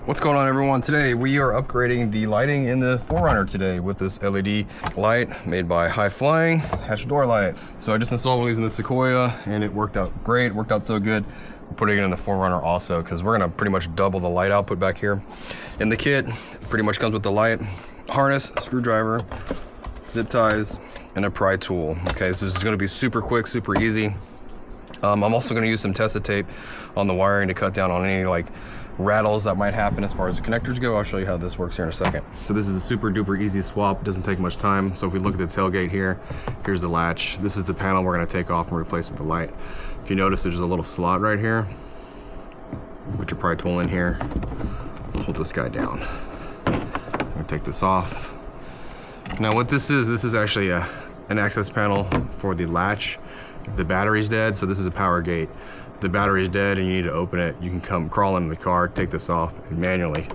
What's going on, everyone? Today we are upgrading the lighting in the 4Runner today with this LED light made by High Flying hatch door light. So I just installed one of these in the Sequoia and it worked out great. It worked out so good. I'm putting it in the 4Runner also because we're gonna pretty much double the light output back here. In the kit, pretty much comes with the light, harness, screwdriver, zip ties, and a pry tool. Okay, so this is gonna be super quick, super easy. I'm also gonna use some Tessa tape on the wiring to cut down on any like rattles that might happen as far as the connectors go. I'll show you how this works here in a second. So this is a super duper easy swap. It doesn't take much time. So if we look at the tailgate here, here's the latch. This is the panel we're gonna take off and replace with the light. If you notice, there's a little slot right here. Put your pry tool in here, hold this guy down. I'm gonna take this off. Now what this is actually an access panel for the latch. If the battery's dead, so this is a power gate. If the battery's dead and you need to open it, you can come crawl into the car, take this off, and manually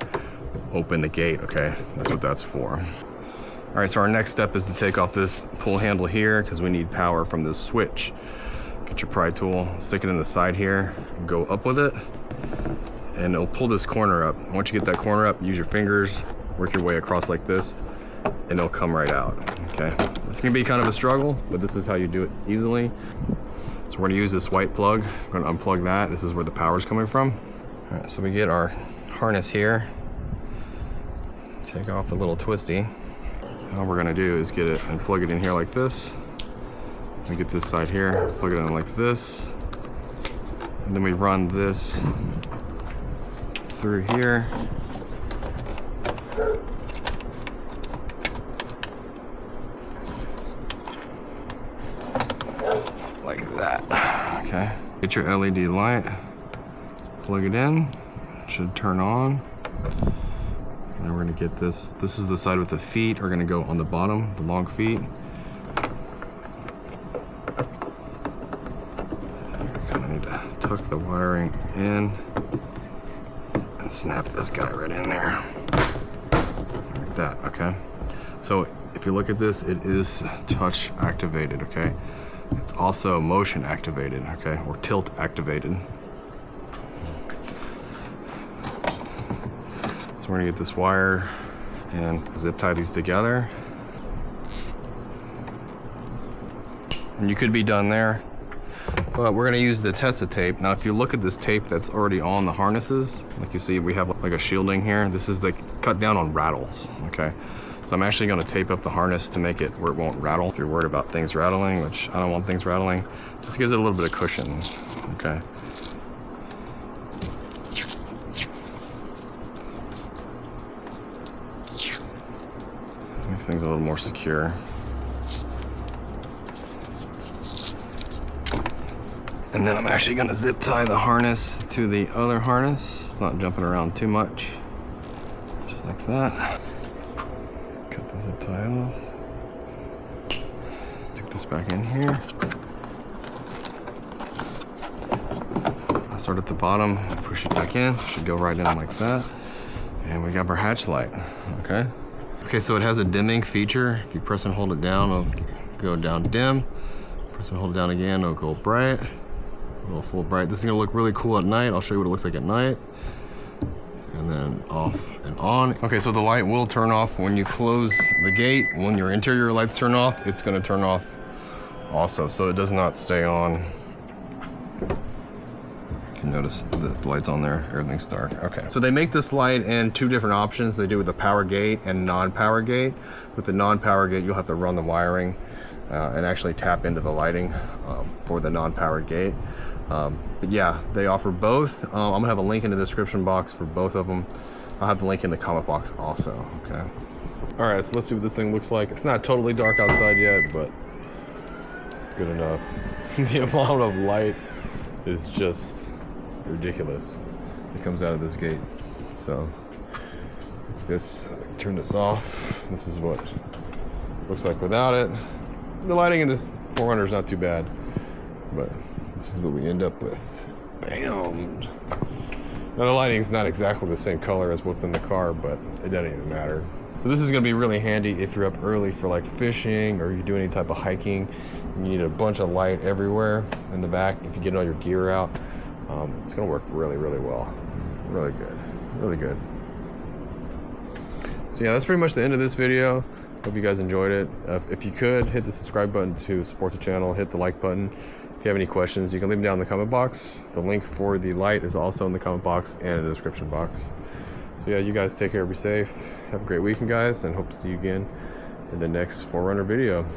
open the gate, okay? That's what that's for. All right, so our next step is to take off this pull handle here because we need power from this switch. Get your pry tool, stick it in the side here, go up with it, and it'll pull this corner up. Once you get that corner up, use your fingers, work your way across like this, and it'll come right out, okay? It's gonna be kind of a struggle, but this is how you do it easily. So we're gonna use this white plug. We're gonna unplug that. This is where the power's coming from. All right, so we get our harness here. Take off the little twisty. All we're gonna do is get it and plug it in here like this. We get this side here, plug it in like this. And then we run this through here. Like that, okay. Get your LED light, plug it in, it should turn on. And we're gonna get this. This is the side with the feet are gonna go on the bottom, the long feet. We're gonna need to tuck the wiring in and snap this guy right in there. Like that, okay. So if you look at this, it is touch activated, okay. It's also motion activated, okay, or tilt activated. So we're gonna get this wire and zip tie these together. And you could be done there, but we're gonna use the Tessa tape. Now, if you look at this tape that's already on the harnesses, like you see, we have like a shielding here. This is the cut down on rattles, okay? So I'm actually gonna tape up the harness to make it where it won't rattle. If you're worried about things rattling, which I don't want things rattling, just gives it a little bit of cushion, okay? Makes things a little more secure. And then I'm actually gonna zip tie the harness to the other harness. It's not jumping around too much. Just like that. Cut the zip tie off. Stick this back in here. I'll start at the bottom, push it back in. Should go right in like that. And we got our hatch light, okay? Okay, so it has a dimming feature. If you press and hold it down, it'll go down dim. Press and hold it down again, it'll go bright. It'll full bright. This is gonna look really cool at night. I'll show you what it looks like at night. And then off and on. Okay, so the light will turn off when you close the gate. When your interior lights turn off, it's gonna turn off also, so it does not stay on. You can notice the light's on there, everything's dark. Okay, so they make this light in two different options. They do with the power gate and non-power gate. With the non-power gate, you'll have to run the wiring and actually tap into the lighting for the non-power gate. But yeah, they offer both. I'm gonna have a link in the description box for both of them. I'll have the link in the comment box also, okay? All right, so let's see what this thing looks like. It's not totally dark outside yet, but good enough. The amount of light is just ridiculous. It comes out of this gate. So this, turn this off. This is what it looks like without it. The lighting in the 4Runner is not too bad, but this is what we end up with. Bam! Now the lighting's not exactly the same color as what's in the car, but it doesn't even matter. So this is gonna be really handy if you're up early for like fishing or you do any type of hiking. You need a bunch of light everywhere in the back. If you get all your gear out, it's gonna work really, really well. Really good, really good. So yeah, that's pretty much the end of this video. Hope you guys enjoyed it. If you could, hit the subscribe button to support the channel, hit the like button. If you have any questions, you can leave them down in the comment box. The link for the light is also in the comment box and in the description box. So yeah, you guys take care, be safe. Have a great weekend, guys, and hope to see you again in the next 4Runner video.